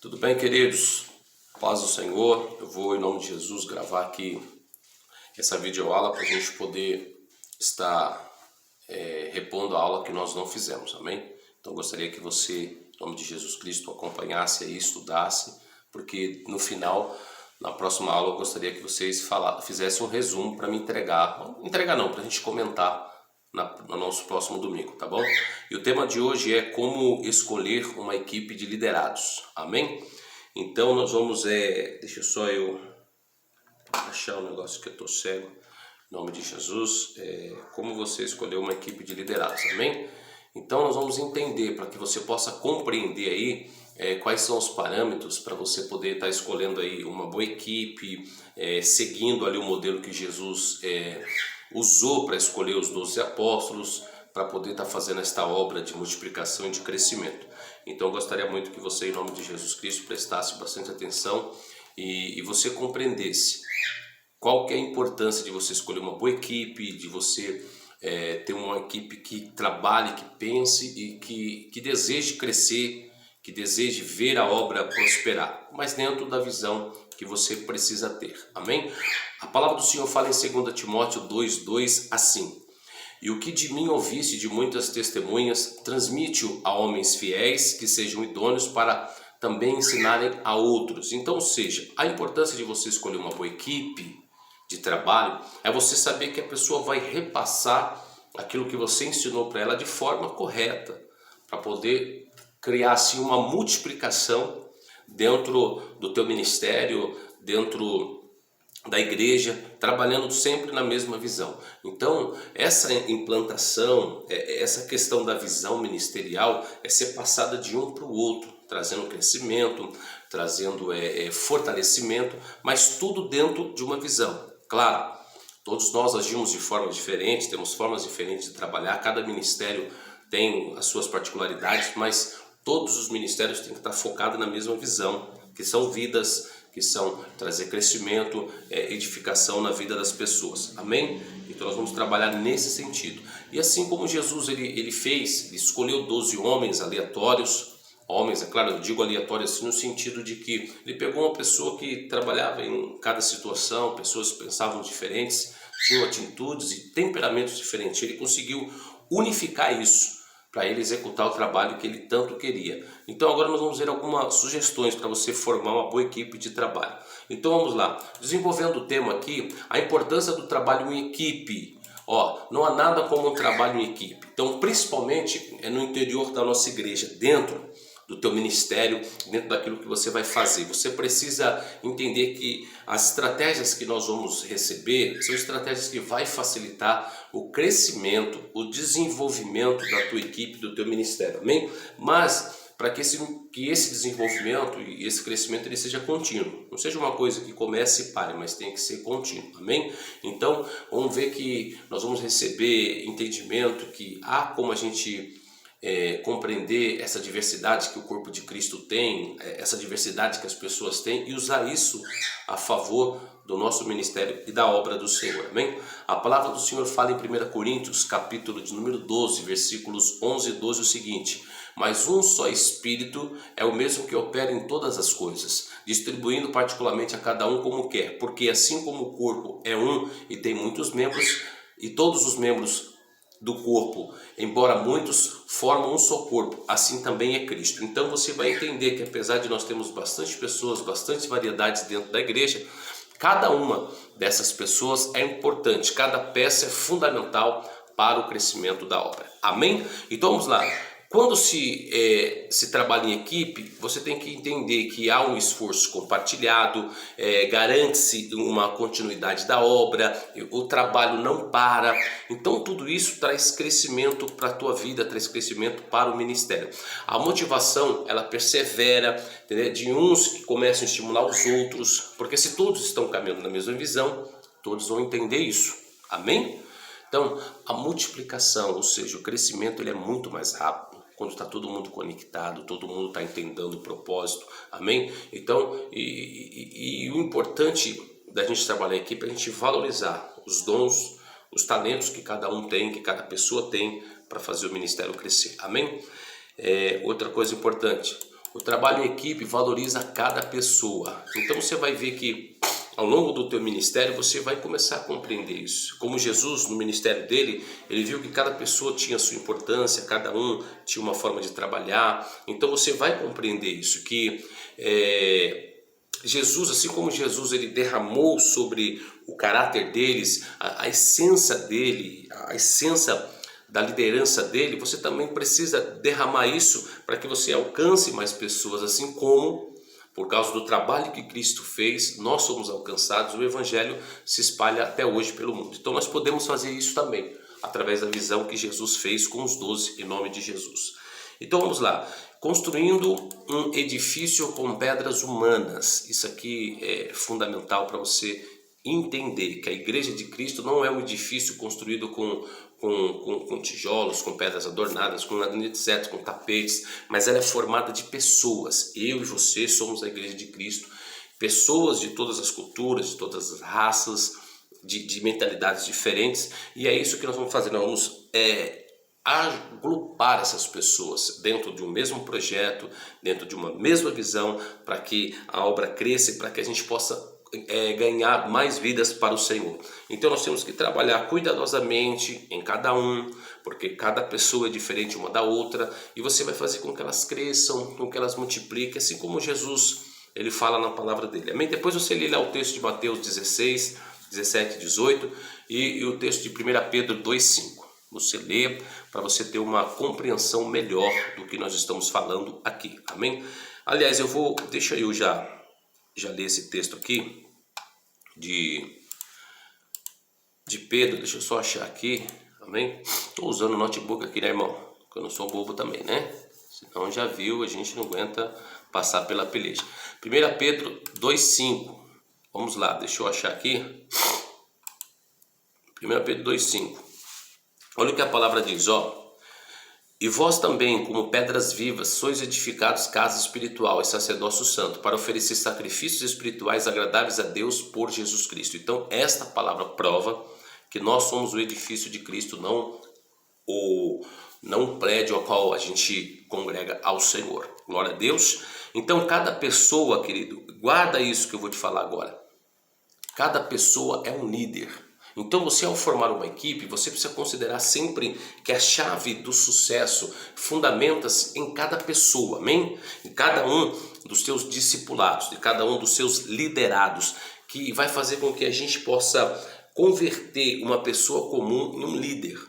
Tudo bem, queridos? Paz do Senhor. Eu vou, em nome de Jesus, gravar aqui essa videoaula para a gente poder estar repondo a aula que nós não fizemos, amém? Então, gostaria que você, em nome de Jesus Cristo, acompanhasse aí, estudasse, porque no final, na próxima aula, eu gostaria que vocês fizessem um resumo para me entregar. Não entregar não, para a gente comentar no nosso próximo domingo, tá bom? E o tema de hoje é como escolher uma equipe de liderados, amém? Então nós vamos, deixa só eu achar um negócio que eu tô cego, em nome de Jesus, como você escolher uma equipe de liderados, amém? Então nós vamos entender, para que você possa compreender aí quais são os parâmetros para você poder estar escolhendo aí uma boa equipe, seguindo ali o modelo que Jesus usou para escolher os 12 apóstolos, para poder estar fazendo esta obra de multiplicação e de crescimento. Então eu gostaria muito que você, em nome de Jesus Cristo, prestasse bastante atenção e você compreendesse qual que é a importância de você escolher uma boa equipe, de você ter uma equipe que trabalhe, que pense e que deseje crescer, que deseje ver a obra prosperar, mas dentro da visão que você precisa ter, amém? A palavra do Senhor fala em 2 Timóteo 2:2 assim: e o que de mim ouviste de muitas testemunhas, transmite-o a homens fiéis que sejam idôneos para também ensinarem a outros. Então, ou seja, a importância de você escolher uma boa equipe de trabalho é você saber que a pessoa vai repassar aquilo que você ensinou para ela de forma correta, para poder criar assim uma multiplicação dentro do teu ministério, dentro da igreja, trabalhando sempre na mesma visão. Então, essa implantação, essa questão da visão ministerial é ser passada de um para o outro, trazendo crescimento, trazendo fortalecimento, mas tudo dentro de uma visão. Claro, todos nós agimos de forma diferente, temos formas diferentes de trabalhar, cada ministério tem as suas particularidades, mas todos os ministérios têm que estar focados na mesma visão, que são vidas, que são trazer crescimento, edificação na vida das pessoas, amém? Então nós vamos trabalhar nesse sentido. E assim como Jesus ele fez, ele escolheu 12 homens aleatórios, homens, é claro, eu digo aleatório assim no sentido de que ele pegou uma pessoa que trabalhava em cada situação, pessoas que pensavam diferentes, tinham atitudes e temperamentos diferentes, ele conseguiu unificar isso para ele executar o trabalho que ele tanto queria. Então agora nós vamos ver algumas sugestões para você formar uma boa equipe de trabalho. Então vamos lá, desenvolvendo o tema aqui, a importância do trabalho em equipe. Não há nada como um trabalho em equipe. Então principalmente no interior da nossa igreja, dentro do teu ministério, dentro daquilo que você vai fazer. Você precisa entender que as estratégias que nós vamos receber são estratégias que vai facilitar o crescimento, o desenvolvimento da tua equipe, do teu ministério, amém? Mas para que esse desenvolvimento e esse crescimento ele seja contínuo, não seja uma coisa que comece e pare, mas tem que ser contínuo, amém? Então vamos ver que nós vamos receber entendimento que há como a gente compreender essa diversidade que o corpo de Cristo tem, essa diversidade que as pessoas têm e usar isso a favor do nosso ministério e da obra do Senhor, amém? A palavra do Senhor fala em 1 Coríntios, capítulo de número 12, versículos 11 e 12 o seguinte: mas um só Espírito é o mesmo que opera em todas as coisas, distribuindo particularmente a cada um como quer, porque assim como o corpo é um e tem muitos membros, e todos os membros do corpo, embora muitos, formam um só corpo, assim também é Cristo. Então você vai entender que apesar de nós termos bastante pessoas, bastante variedades dentro da igreja, cada uma dessas pessoas é importante, cada peça é fundamental para o crescimento da obra, amém? Então vamos lá. Quando se trabalha em equipe, você tem que entender que há um esforço compartilhado, garante-se uma continuidade da obra, o trabalho não para. Então tudo isso traz crescimento para a tua vida, traz crescimento para o ministério. A motivação, ela persevera, entendeu? De uns que começam a estimular os outros, porque se todos estão caminhando na mesma visão, todos vão entender isso, amém? Então a multiplicação, ou seja, o crescimento ele é muito mais rápido quando está todo mundo conectado, todo mundo está entendendo o propósito, amém? Então, o importante da gente trabalhar em equipe é a gente valorizar os dons, os talentos que cada um tem, que cada pessoa tem para fazer o ministério crescer, amém? Outra coisa importante, O trabalho em equipe valoriza cada pessoa. Então você vai ver que ao longo do teu ministério você vai começar a compreender isso. Como Jesus no ministério dele, ele viu que cada pessoa tinha sua importância, cada um tinha uma forma de trabalhar. Então você vai compreender isso, que Jesus, assim como Jesus ele derramou sobre o caráter deles, a essência dele, a essência da liderança dele, você também precisa derramar isso para que você alcance mais pessoas, assim como, por causa do trabalho que Cristo fez, nós somos alcançados, o Evangelho se espalha até hoje pelo mundo. Então nós podemos fazer isso também, através da visão que Jesus fez com os 12, em nome de Jesus. Então vamos lá, construindo um edifício com pedras humanas. Isso aqui é fundamental para você entender que a Igreja de Cristo não é um edifício construído com tijolos, com pedras adornadas, com nada etc, com tapetes, mas ela é formada de pessoas. Eu e você somos a Igreja de Cristo, pessoas de todas as culturas, de todas as raças, de mentalidades diferentes, e é isso que nós vamos fazer. Nós vamos agrupar essas pessoas dentro de um mesmo projeto, dentro de uma mesma visão, para que a obra cresça e para que a gente possa ganhar mais vidas para o Senhor. Então nós temos que trabalhar cuidadosamente em cada um, porque cada pessoa é diferente uma da outra, e você vai fazer com que elas cresçam, com que elas multipliquem, assim como Jesus ele fala na palavra dele. Amém? Depois você lê lá o texto de Mateus 16, 17, 18 e o texto de 1 Pedro 2,5. Você lê para você ter uma compreensão melhor do que nós estamos falando aqui. Amém? Aliás, deixa eu já ler esse texto aqui de Pedro, deixa eu só achar aqui, amém? Estou usando o notebook aqui, né, irmão? Porque eu não sou bobo também, né? Senão já viu, a gente não aguenta passar pela peleja. 1 Pedro 2,5, vamos lá, deixa eu achar aqui. 1 Pedro 2,5, olha o que a palavra diz, ó. E vós também, como pedras vivas, sois edificados casa espiritual e sacerdócio santo, para oferecer sacrifícios espirituais agradáveis a Deus por Jesus Cristo. Então, esta palavra prova que nós somos o edifício de Cristo, não um prédio ao qual a gente congrega ao Senhor. Glória a Deus. Então, cada pessoa, querido, guarda isso que eu vou te falar agora. Cada pessoa é um líder. Então você, ao formar uma equipe, você precisa considerar sempre que a chave do sucesso fundamenta-se em cada pessoa, amém? Em cada um dos teus discipulados, de cada um dos seus liderados, que vai fazer com que a gente possa converter uma pessoa comum em um líder,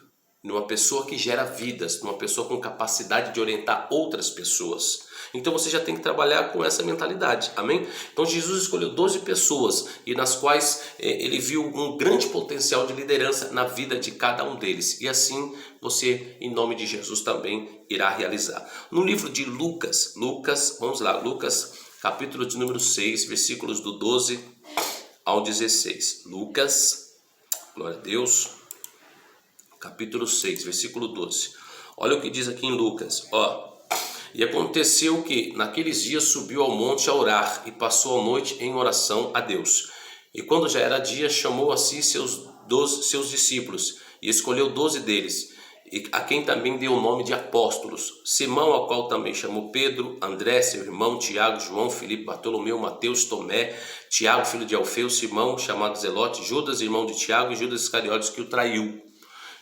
numa pessoa que gera vidas, numa pessoa com capacidade de orientar outras pessoas. Então você já tem que trabalhar com essa mentalidade, amém? Então Jesus escolheu 12 pessoas e nas quais ele viu um grande potencial de liderança na vida de cada um deles. E assim você, em nome de Jesus, também irá realizar. No livro de Lucas, vamos lá, Lucas, capítulo de número 6, versículos do 12 ao 16. Lucas, glória a Deus, capítulo 6, versículo 12. Olha o que diz aqui em Lucas, ó. E aconteceu que naqueles dias subiu ao monte a orar e passou a noite em oração a Deus. E quando já era dia, chamou a si seus discípulos e escolheu 12 deles, a quem também deu o nome de apóstolos. Simão, ao qual também chamou Pedro, André, seu irmão, Tiago, João, Filipe, Bartolomeu, Mateus, Tomé, Tiago, filho de Alfeu, Simão, chamado Zelote, Judas, irmão de Tiago, e Judas Iscariotes, que o traiu.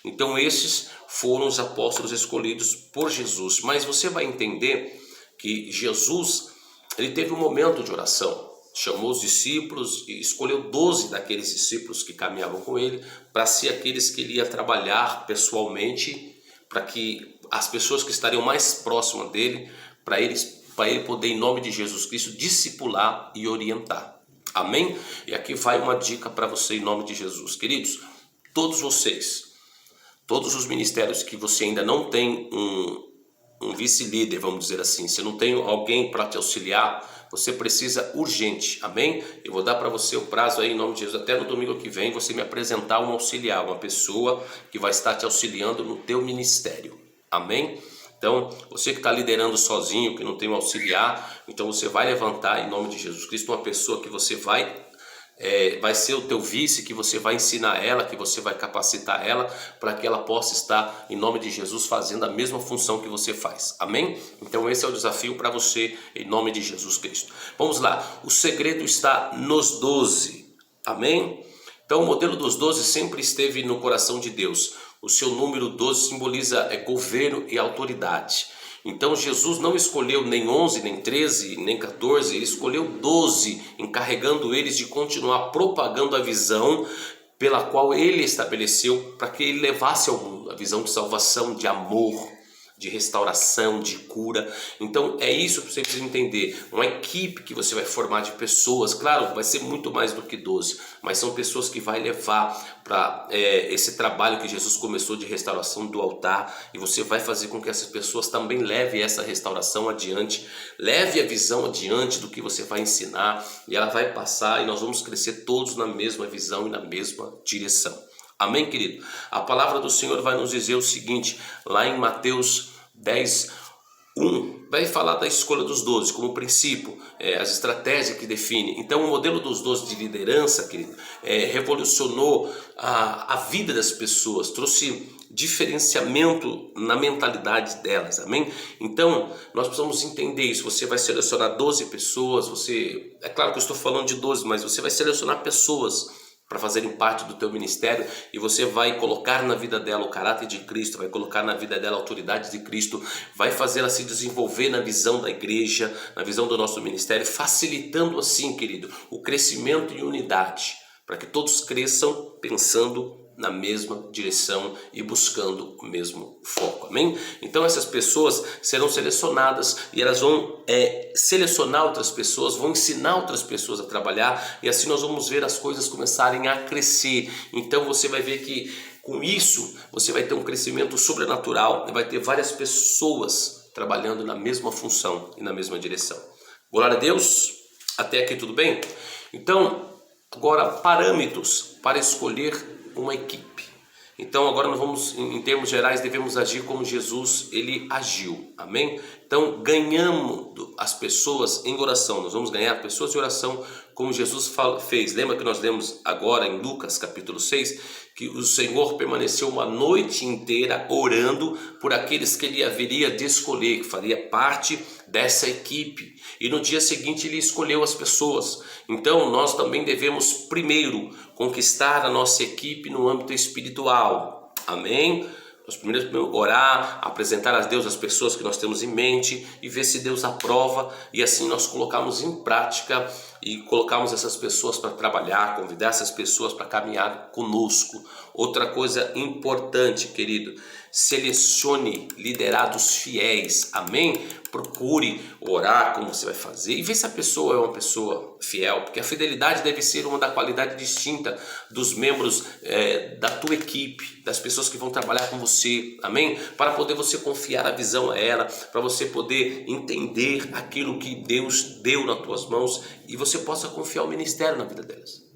Então esses foram os apóstolos escolhidos por Jesus. Mas você vai entender que Jesus, ele teve um momento de oração. Chamou os discípulos e escolheu 12 daqueles discípulos que caminhavam com ele para ser aqueles que ele ia trabalhar pessoalmente, para que as pessoas que estariam mais próximas dele, para ele poder, em nome de Jesus Cristo, discipular e orientar. Amém? E aqui vai uma dica para você em nome de Jesus. Queridos, todos vocês, todos os ministérios que você ainda não tem um vice-líder, vamos dizer assim, se não tem alguém para te auxiliar, você precisa urgente, amém? Eu vou dar para você o prazo aí em nome de Jesus, até no domingo que vem, você me apresentar um auxiliar, uma pessoa que vai estar te auxiliando no teu ministério, amém? Então, você que está liderando sozinho, que não tem um auxiliar, então você vai levantar em nome de Jesus Cristo uma pessoa que você vai vai ser o teu vice, que você vai ensinar ela, que você vai capacitar ela para que ela possa estar, em nome de Jesus, fazendo a mesma função que você faz. Amém? Então esse é o desafio para você, em nome de Jesus Cristo. Vamos lá, o segredo está nos 12. Amém? Então o modelo dos 12 sempre esteve no coração de Deus. O seu número 12 simboliza governo e autoridade. Então Jesus não escolheu nem 11, nem 13, nem 14, ele escolheu 12, encarregando eles de continuar propagando a visão pela qual ele estabeleceu para que ele levasse ao mundo, a visão de salvação, de amor, de restauração, de cura. Então é isso que você precisa entender. Uma equipe que você vai formar de pessoas, claro, vai ser muito mais do que 12, mas são pessoas que vai levar para esse trabalho que Jesus começou de restauração do altar, e você vai fazer com que essas pessoas também levem essa restauração adiante, leve a visão adiante do que você vai ensinar, e ela vai passar, e nós vamos crescer todos na mesma visão e na mesma direção. Amém, querido? A palavra do Senhor vai nos dizer o seguinte, lá em Mateus 10, 1, vai falar da escolha dos 12 como princípio, as estratégias que define. Então o modelo dos 12 de liderança, querido, revolucionou a vida das pessoas, trouxe diferenciamento na mentalidade delas, amém? Então nós precisamos entender isso. Você vai selecionar 12 pessoas, é claro que eu estou falando de 12, mas você vai selecionar pessoas para fazerem parte do teu ministério, e você vai colocar na vida dela o caráter de Cristo, vai colocar na vida dela a autoridade de Cristo, vai fazer ela se desenvolver na visão da igreja, na visão do nosso ministério, facilitando assim, querido, o crescimento em unidade, para que todos cresçam pensando na mesma direção e buscando o mesmo foco, amém? Então essas pessoas serão selecionadas, e elas vão selecionar outras pessoas, vão ensinar outras pessoas a trabalhar, e assim nós vamos ver as coisas começarem a crescer. Então você vai ver que com isso você vai ter um crescimento sobrenatural, e vai ter várias pessoas trabalhando na mesma função e na mesma direção. Glória a Deus, até aqui tudo bem? Então agora, parâmetros para escolher uma equipe. Então agora nós vamos, em termos gerais, devemos agir como Jesus ele agiu, amém? Então ganhamos as pessoas em oração, nós vamos ganhar pessoas de oração como Jesus fez. Lembra que nós lemos agora em Lucas capítulo 6, que o Senhor permaneceu uma noite inteira orando por aqueles que ele haveria de escolher, que faria parte dessa equipe, e no dia seguinte ele escolheu as pessoas. Então nós também devemos primeiro conquistar a nossa equipe no âmbito espiritual, amém? Nós primeiro orar, apresentar a Deus as pessoas que nós temos em mente e ver se Deus aprova, e assim nós colocamos em prática e colocamos essas pessoas para trabalhar, convidar essas pessoas para caminhar conosco. Outra coisa importante, querido, selecione liderados fiéis, amém? Procure orar como você vai fazer e ver se a pessoa é uma pessoa fiel, porque a fidelidade deve ser uma da qualidade distinta dos membros da tua equipe, das pessoas que vão trabalhar com você, amém? Para poder você confiar a visão a ela, para você poder entender aquilo que Deus deu nas tuas mãos e você possa confiar o ministério na vida delas.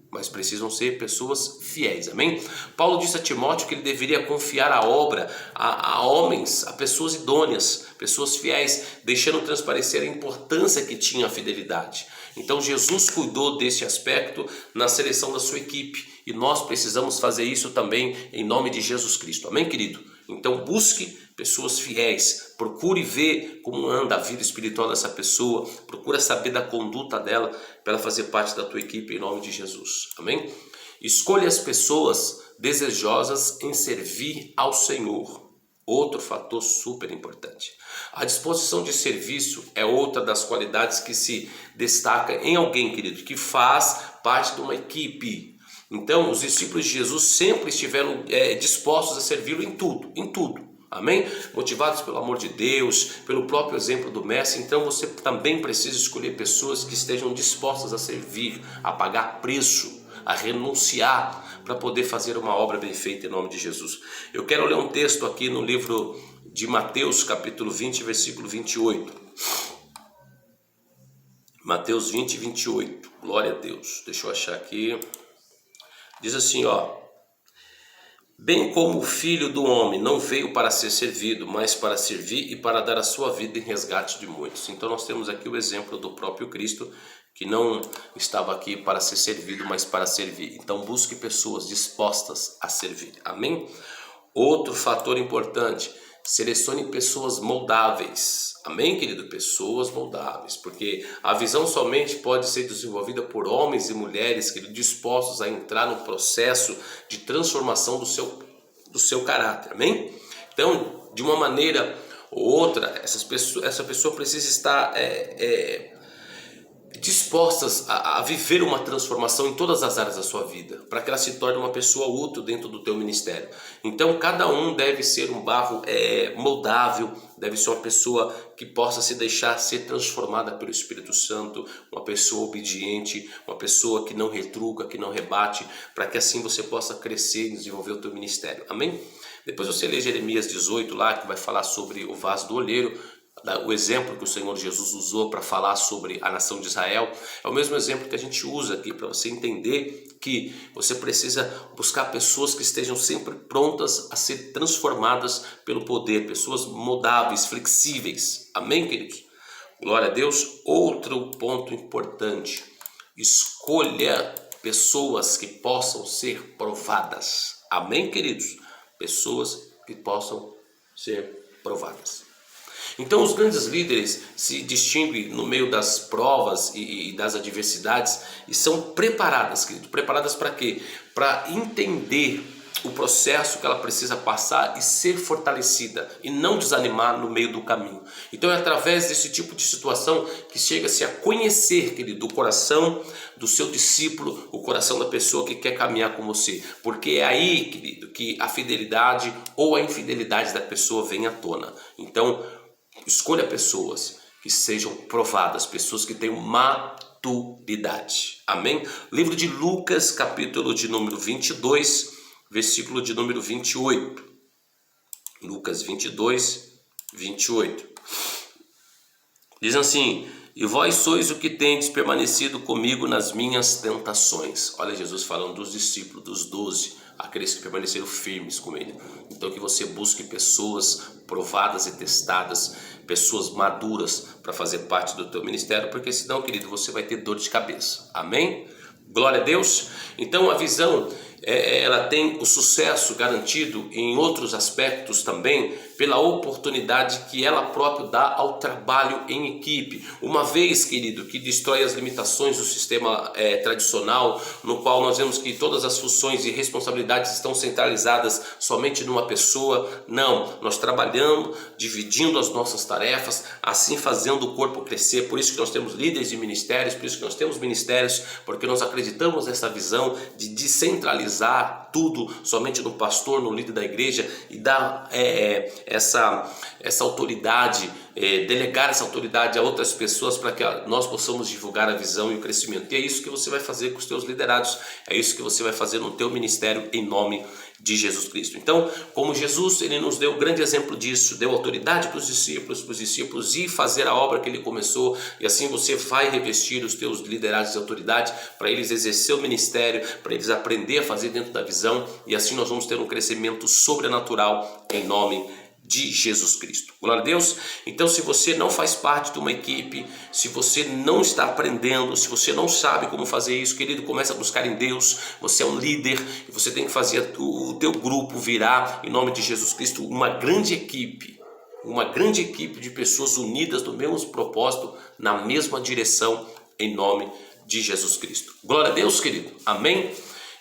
Mas precisam ser pessoas fiéis, amém? Paulo disse a Timóteo que ele deveria confiar a obra a homens, a pessoas idôneas, pessoas fiéis, deixando transparecer a importância que tinha a fidelidade. Então Jesus cuidou desse aspecto na seleção da sua equipe, e nós precisamos fazer isso também em nome de Jesus Cristo, amém, querido? Então busque pessoas fiéis, procure ver como anda a vida espiritual dessa pessoa, procura saber da conduta dela para ela fazer parte da tua equipe em nome de Jesus, amém? Escolha as pessoas desejosas em servir ao Senhor, outro fator super importante. A disposição de serviço é outra das qualidades que se destaca em alguém, querido, que faz parte de uma equipe. Então os discípulos de Jesus sempre estiveram dispostos a servi-lo em tudo, amém? Motivados pelo amor de Deus, pelo próprio exemplo do mestre. Então você também precisa escolher pessoas que estejam dispostas a servir, a pagar preço, a renunciar para poder fazer uma obra bem feita em nome de Jesus. Eu quero ler um texto aqui no livro de Mateus capítulo 20, versículo 28. Mateus 20, 28, glória a Deus. Deixa eu achar aqui. Diz assim, ó: Bem como o Filho do Homem não veio para ser servido, mas para servir e para dar a sua vida em resgate de muitos. Então nós temos aqui o exemplo do próprio Cristo, que não estava aqui para ser servido, mas para servir. Então busque pessoas dispostas a servir. Amém? Outro fator importante, selecione pessoas moldáveis. Amém, querido? Pessoas moldáveis, porque a visão somente pode ser desenvolvida por homens e mulheres, querido, dispostos a entrar no processo de transformação do seu caráter. Amém? Então, de uma maneira ou outra, essa pessoa precisa estar dispostas a viver uma transformação em todas as áreas da sua vida, para que ela se torne uma pessoa útil dentro do teu ministério. Então cada um deve ser um barro moldável, deve ser uma pessoa que possa se deixar ser transformada pelo Espírito Santo, uma pessoa obediente, uma pessoa que não retruca, que não rebate, para que assim você possa crescer e desenvolver o teu ministério. Amém? Depois você lê Jeremias 18 lá, que vai falar sobre o vaso do olheiro. O exemplo que o Senhor Jesus usou para falar sobre a nação de Israel é o mesmo exemplo que a gente usa aqui, para você entender que você precisa buscar pessoas que estejam sempre prontas a ser transformadas pelo poder, pessoas moldáveis, flexíveis. Amém, queridos? Glória a Deus. Outro ponto importante, escolha pessoas que possam ser provadas. Amém, queridos? Pessoas que possam ser provadas. Então os grandes líderes se distinguem no meio das provas e das adversidades e são preparadas, querido. Preparadas para quê? Para entender o processo que ela precisa passar e ser fortalecida e não desanimar no meio do caminho. Então é através desse tipo de situação que chega-se a conhecer, querido, o coração do seu discípulo, o coração da pessoa que quer caminhar com você. Porque é aí, querido, que a fidelidade ou a infidelidade da pessoa vem à tona. Então escolha pessoas que sejam provadas, pessoas que tenham maturidade. Amém? Livro de Lucas, capítulo de número 22, versículo de número 28. Lucas 22, 28. Diz assim: e vós sois o que tendes permanecido comigo nas minhas tentações. Olha Jesus falando dos discípulos, dos 12, aqueles que permaneceram firmes com ele. Então que você busque pessoas provadas e testadas, pessoas maduras para fazer parte do teu ministério, porque senão, querido, você vai ter dor de cabeça. Amém? Glória a Deus. Então a visão, ela tem o sucesso garantido em outros aspectos também, pela oportunidade que ela própria dá ao trabalho em equipe. Uma vez, querido, que destrói as limitações do sistema tradicional, no qual nós vemos que todas as funções e responsabilidades estão centralizadas somente numa pessoa. Não, nós trabalhamos, dividindo as nossas tarefas, assim fazendo o corpo crescer. Por isso que nós temos líderes de ministérios, por isso que nós temos ministérios, porque nós acreditamos nessa visão de descentralizar tudo somente no pastor, no líder da igreja, e dar essa autoridade, delegar essa autoridade a outras pessoas para que nós possamos divulgar a visão e o crescimento. E é isso que você vai fazer com os teus liderados, é isso que você vai fazer no teu ministério em nome de Jesus Cristo. Então, como Jesus, ele nos deu um grande exemplo disso, deu autoridade para os discípulos ir fazer a obra que ele começou, e assim você vai revestir os teus liderados de autoridade para eles exercer o ministério, para eles aprender a fazer dentro da visão, e assim nós vamos ter um crescimento sobrenatural em nome de Jesus Cristo. Glória a Deus. Então, se você não faz parte de uma equipe, se você não está aprendendo, se você não sabe como fazer isso, querido, comece a buscar em Deus. Você é um líder e você tem que fazer o teu grupo virar, em nome de Jesus Cristo, uma grande equipe de pessoas unidas no mesmo propósito, na mesma direção, em nome de Jesus Cristo. Glória a Deus, querido. Amém?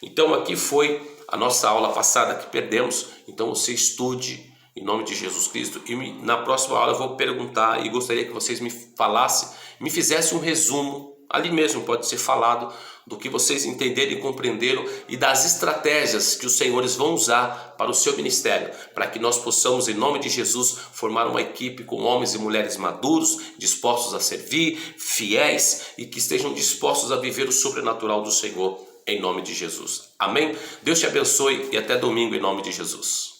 Então aqui foi a nossa aula passada que perdemos. Então você estude em nome de Jesus Cristo, e na próxima aula eu vou perguntar e gostaria que vocês me falassem, me fizessem um resumo, ali mesmo pode ser falado, do que vocês entenderam e compreenderam e das estratégias que os senhores vão usar para o seu ministério, para que nós possamos, em nome de Jesus, formar uma equipe com homens e mulheres maduros, dispostos a servir, fiéis e que estejam dispostos a viver o sobrenatural do Senhor, em nome de Jesus. Amém? Deus te abençoe e até domingo, em nome de Jesus.